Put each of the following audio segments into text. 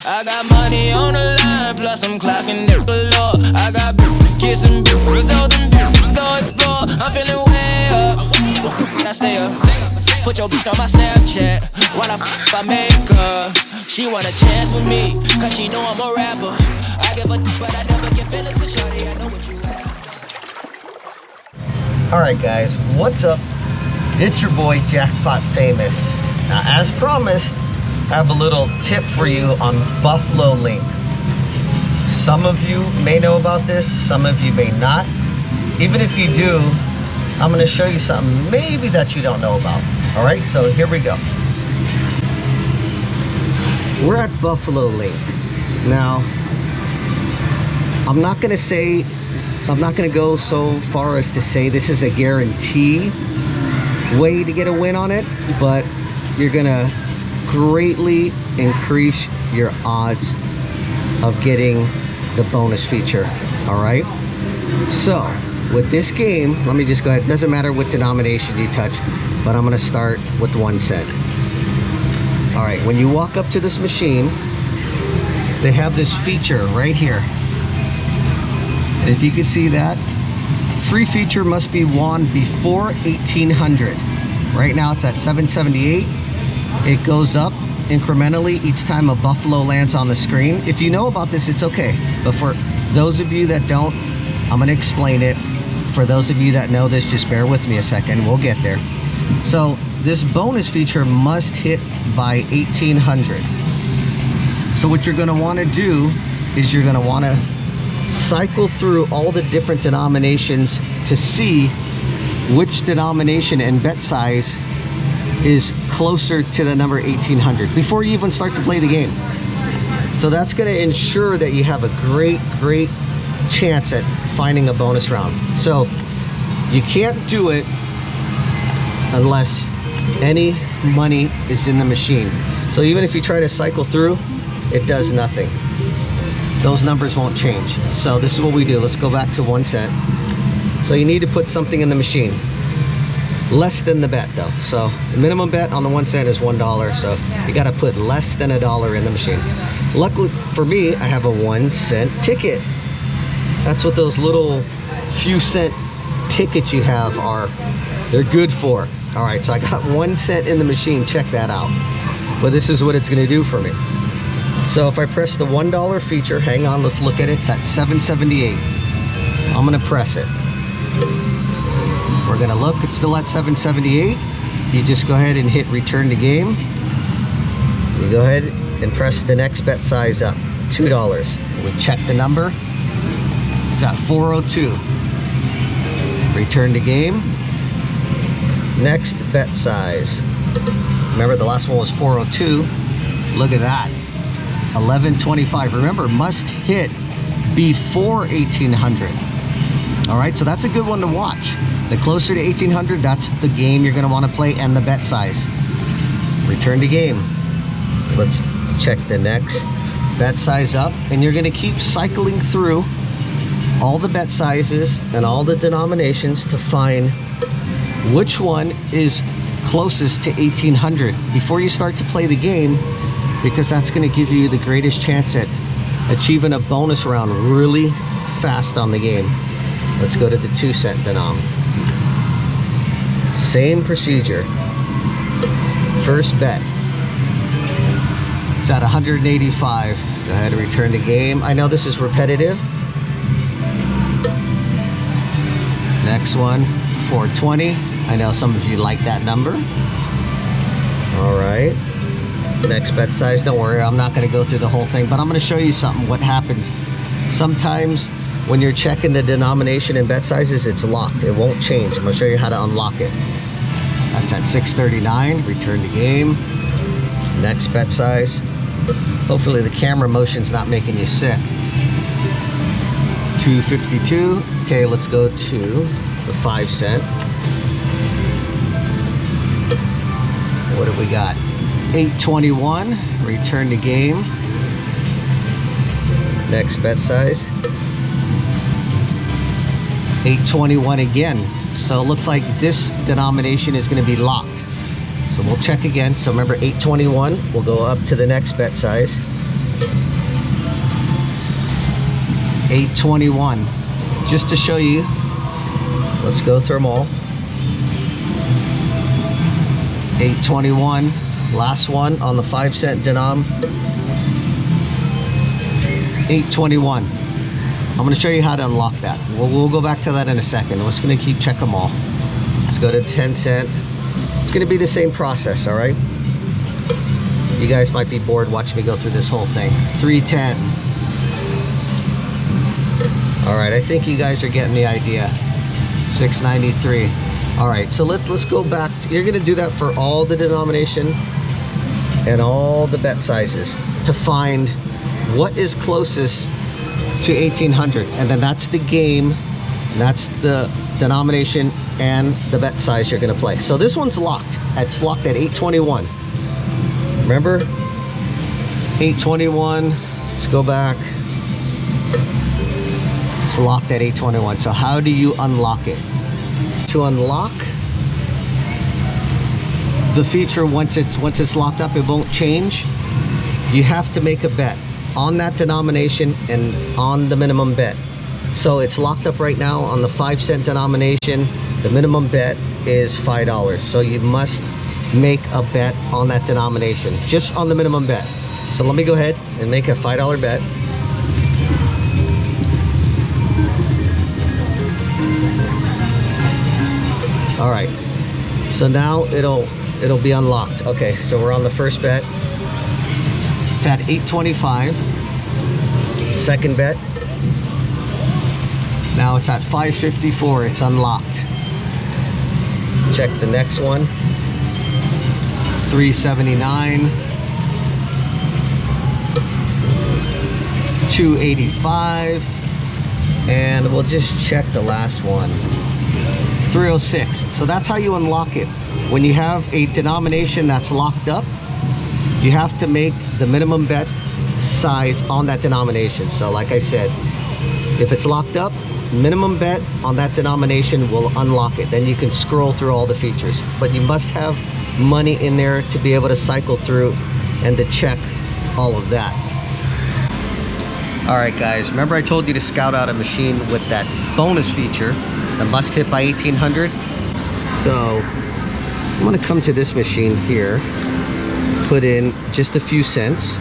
I got money on the line, plus I'm clocking it below. I got bitches kissing bitches, all them bitches go explore. I'm feeling way up, I stay up. Put your bitch on my Snapchat while I make her. She want a chance with me, cause she know I'm a rapper. I give a but I never get feelings, cause shawty, I know what you have. Alright guys, what's up? It's your boy Jackpot Famous. Now as promised, I have a little tip for you on buffalolink. Some of you may know about this, some of you may not. Even if you do, I'm going to show you something maybe that you don't know about. Alright, so here we go. We're at buffalolink. Now, I'm not going to go so far as to say this is a guarantee way to get a win on it, but you're going to greatly increase your odds of getting the bonus feature. Alright, so with this game, let me just go ahead. It doesn't matter what denomination you touch, but I'm going to start with 1 cent. Alright, when you walk up to this machine, they have this feature right here. And if you can see that, free feature must be won before 1800. Right now it's at 778. It goes up incrementally each time a buffalo lands on the screen. If you know about this, it's okay. But for those of you that don't, I'm going to explain it. For those of you that know this, just bear with me a second. We'll get there. So this bonus feature must hit by 1800. So what you're going to want to do is you're going to want to cycle through all the different denominations to see which denomination and bet size is closer to the number 1800 before you even start to play the game. So that's going to ensure that you have a great chance at finding a bonus round. So you can't do it unless any money is in the machine. So even if you try to cycle through, it does nothing. Those numbers won't change. So this is what we do. Let's go back to 1 cent. So you need to put something in the machine. Less than the bet though. So the minimum bet on the 1 cent is $1. So you got to put less than $1 in the machine. Luckily for me, I have a 1 cent ticket. That's what those little few cent tickets you have are. They're good for. All right, so I got 1 cent in the machine. Check that out. But this is what it's going to do for me. So if I press the $1 feature, hang on, let's look at it. It's at 778. I'm going to press it. We're going to look. It's still at 778. You just go ahead and hit return to game. You go ahead and press the next bet size up, $2. We check the number. It's at 402. Return to game. Next bet size. Remember the last one was 402. Look at that. 1125. Remember, must hit before 1800. All right, so that's a good one to watch. The closer to 1800, that's the game you're going to want to play and the bet size. Return to game. Let's check the next bet size up, and you're going to keep cycling through all the bet sizes and all the denominations to find which one is closest to 1800 before you start to play the game, because that's going to give you the greatest chance at achieving a bonus round really fast on the game. Let's go to the 2 cent denom. Same procedure. First bet. It's at 185. Go ahead and return to game. I know this is repetitive. Next one, 420. I know some of you like that number. All right. Next bet size. Don't worry, I'm not going to go through the whole thing, but I'm going to show you something. What happens sometimes when you're checking the denomination and bet sizes, it's locked. It won't change. I'm going to show you how to unlock it. That's at 639. Return to game. Next bet size. Hopefully the camera motion's not making you sick. 252. Okay, let's go to the 5 cent. What have we got? 821. Return to game. Next bet size. 821 again. So it looks like this denomination is going to be locked. So we'll check again. So remember 821. We'll go up to the next bet size. $8.21. Just to show you, let's go through them all. $8.21. Last one on the 5-cent denom. $8.21. I'm going to show you how to unlock that. We'll go back to that in a second. We're just going to keep check them all. Let's go to 10-cent. It's going to be the same process, all right? You guys might be bored watching me go through this whole thing. 3.10. All right, I think you guys are getting the idea. 6.93. All right, so let's go back. You're going to do that for all the denomination and all the bet sizes to find what is closest to 1800, and then that's the game, that's the denomination and the bet size you're going to play. So this one's locked. It's locked at 821. Remember, 821. Let's go back. It's locked at 821. So how do you unlock it? To unlock the feature, once it's locked up, it won't change. You have to make a bet on that denomination and on the minimum bet. So it's locked up right now on the 5-cent denomination. The minimum bet is $5. So you must make a bet on that denomination, just on the minimum bet. So let me go ahead and make a $5 bet. All right, so now it'll be unlocked. Okay, so we're on the first bet. It's at 825. Second bet. Now it's at 554. It's unlocked. Check the next one. 379. 285. And we'll just check the last one. 306. So that's how you unlock it. When you have a denomination that's locked up, you have to make the minimum bet size on that denomination. So like I said, if it's locked up, minimum bet on that denomination will unlock it. Then you can scroll through all the features, but you must have money in there to be able to cycle through and to check all of that. All right guys, remember I told you to scout out a machine with that bonus feature, the must hit by 1800. So I'm gonna come to this machine here, put in just a few cents,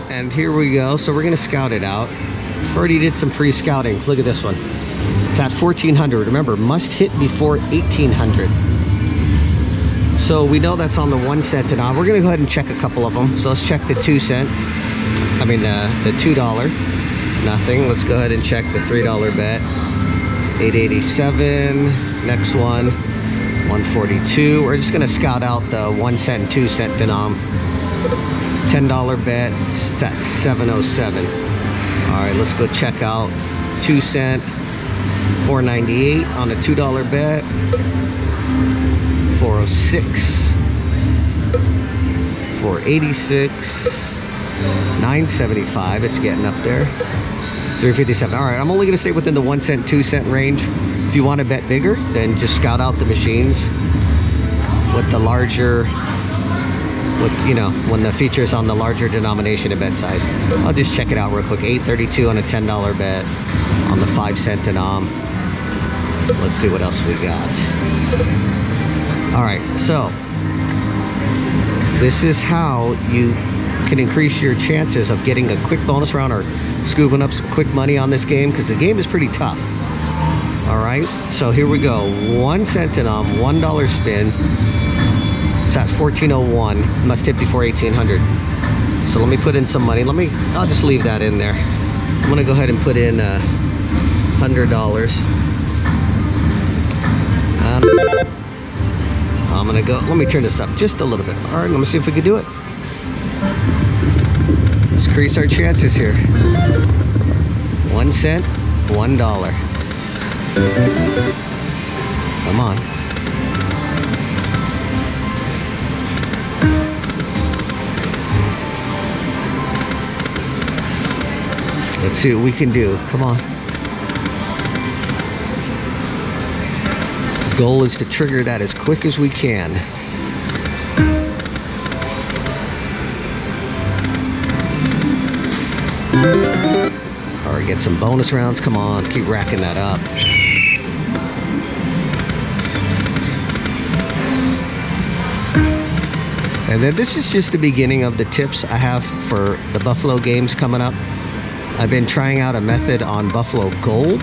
and here we go. So we're gonna scout it out. Already did some pre-scouting. Look at this one. It's at 1400. Remember, must hit before 1800. So we know that's on the 1-cent and on. We're gonna go ahead and check a couple of them. So let's check the 2-cent. I mean the $2. Nothing. Let's go ahead and check the $3 bet. 887. Next one. 142. We're just gonna scout out the 1-cent and 2-cent denom. $10 bet. It's at 707. All right, let's go check out 2-cent. 498 on a $2 bet. 406. 486. 975. It's getting up there. 357. All right, I'm only going to stay within the 1-cent, 2-cent range. If you want to bet bigger, then just scout out the machines with the larger, you know, when the feature is on the larger denomination of bet size. I'll just check it out real quick. 832 on a $10 bet on the 5-cent denom. Let's see what else we got. All right, so this is how you can increase your chances of getting a quick bonus round or scooping up some quick money on this game, because the game is pretty tough. All right, so here we go. 1-cent denom, $1 spin. It's at 1401. Must hit before 1800. So let me put in some money. I'll just leave that in there. I'm gonna go ahead and put in $100. I'm gonna go. Let me turn this up just a little bit. All right, let me see if we can do it. Let's increase our chances here. 1 cent, $1. Come on. Let's see what we can do. Come on. Goal is to trigger that as quick as we can. All right, get some bonus rounds. Come on, let's keep racking that up. And then this is just the beginning of the tips I have for the Buffalo games coming up. I've been trying out a method on Buffalo Gold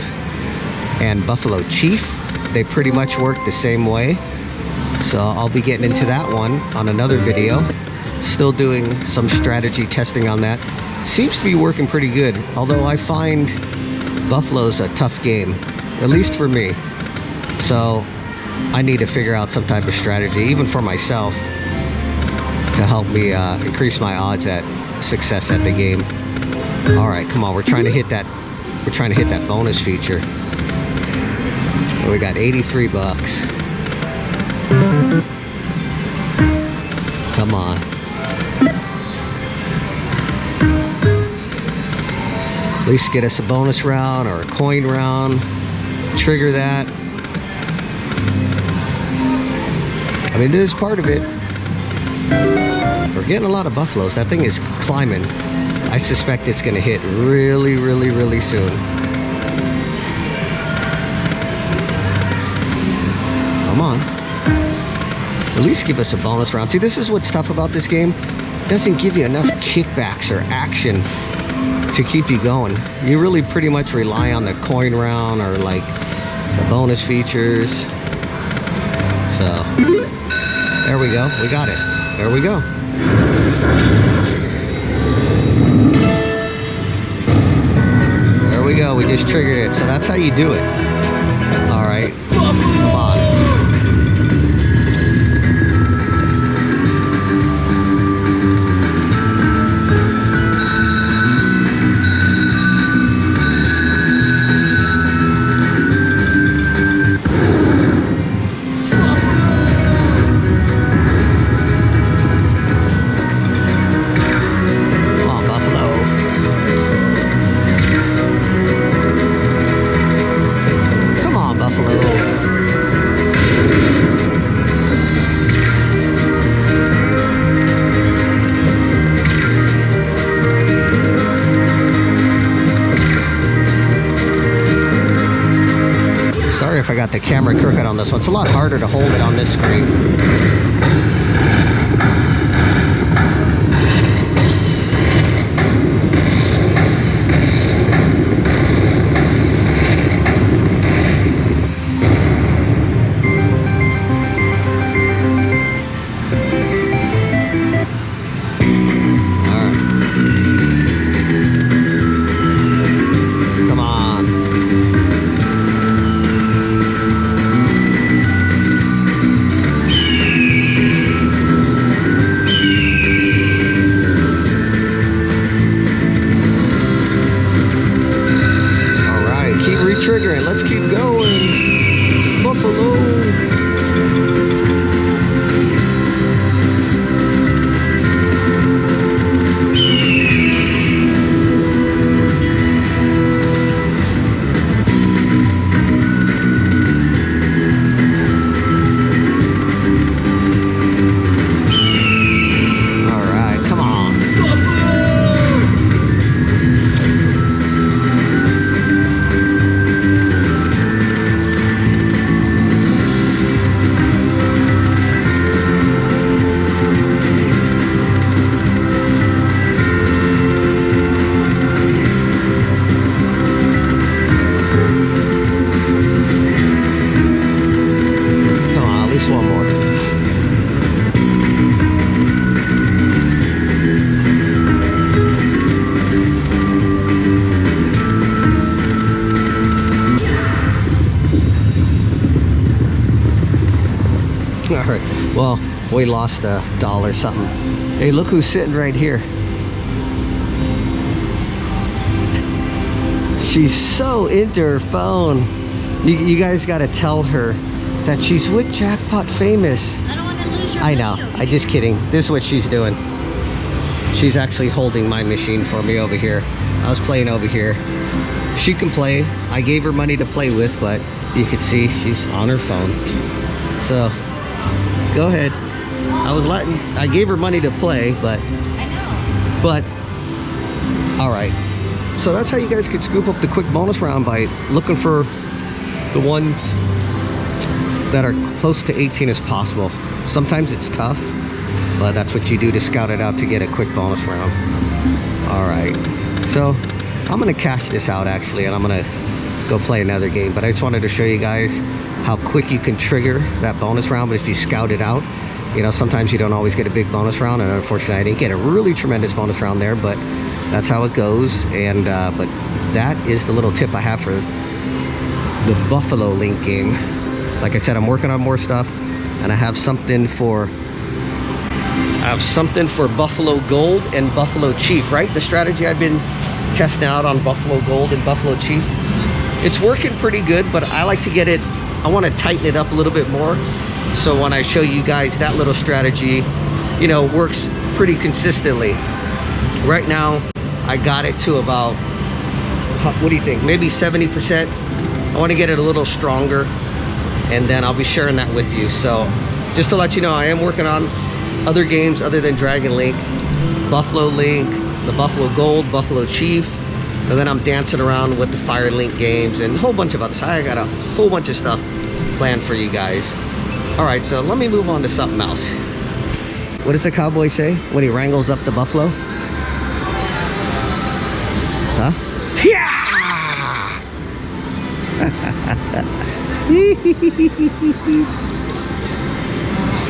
and Buffalo Chief. They pretty much work the same way. So I'll be getting into that one on another video. Still doing some strategy testing on that. Seems to be working pretty good. Although I find Buffalo's a tough game, at least for me. So I need to figure out some type of strategy, even for myself, to help me increase my odds at success at the game. All right, come on, we're trying to hit that bonus feature. We got 83 bucks. Come on. At least get us a bonus round or a coin round. Trigger that. I mean, this is part of it. We're getting a lot of buffaloes. That thing is climbing. I suspect it's going to hit really, really, really soon. Come on. At least give us a bonus round. See, this is what's tough about this game. It doesn't give you enough kickbacks or action to keep you going. You really pretty much rely on the coin round or like the bonus features. So, there we go. We got it. There we go. There we go. We just triggered it. So that's how you do it. All right. Come on. If I got the camera crooked on this one. It's a lot harder to hold it on this screen. Triggering. Let's keep going. Buffalo. All right, come on. All right, well, we lost $1 something. Hey, look who's sitting right here. She's so into her phone. You guys got to tell her that she's with JackpotFamous. I don't want to lose your I know. I'm just kidding. This is what she's doing. She's actually holding my machine for me over here. I was playing over here. She can play. I gave her money to play with, but you can see she's on her phone. So, go ahead. I gave her money to play, but... I know. But, all right. So that's how you guys could scoop up the quick bonus round, by looking for the ones that are close to 18 as possible. Sometimes it's tough, but that's what you do to scout it out to get a quick bonus round. All right, so I'm gonna cash this out actually, and I'm gonna go play another game. But I just wanted to show you guys how quick you can trigger that bonus round. But if you scout it out, you know, sometimes you don't always get a big bonus round, and unfortunately I didn't get a really tremendous bonus round there, but that's how it goes. And but that is the little tip I have for the buffalolink game. Like I said, I'm working on more stuff, and I have something for Buffalo Gold and Buffalo Chief, right? The strategy I've been testing out on Buffalo Gold and Buffalo Chief, it's working pretty good, but I like to get it, I want to tighten it up a little bit more, so when I show you guys that little strategy, you know, works pretty consistently. Right now I got it to about, what do you think, maybe 70%. I want to get it a little stronger, and then I'll be sharing that with you. So just to let you know, I am working on other games other than Dragon Link, Buffalo Link, the Buffalo Gold, Buffalo Chief, and then I'm dancing around with the Fire Link games and a whole bunch of others. I got a whole bunch of stuff planned for you guys. All right, so let me move on to something else. What does the cowboy say when he wrangles up the buffalo? Huh? Yeah!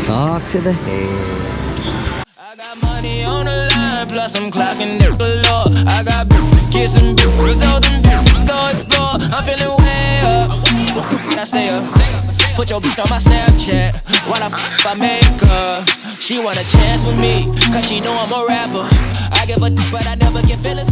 Talk to the hand. I got money on the line, plus I'm clocking it below. I got bitches kissing bitches, all them bitches go explore. I'm feeling way up, I stay up. Put your bitch on my Snapchat while I make her. She want a chance with me, cause she know I'm a rapper. I give a but I never get feelings.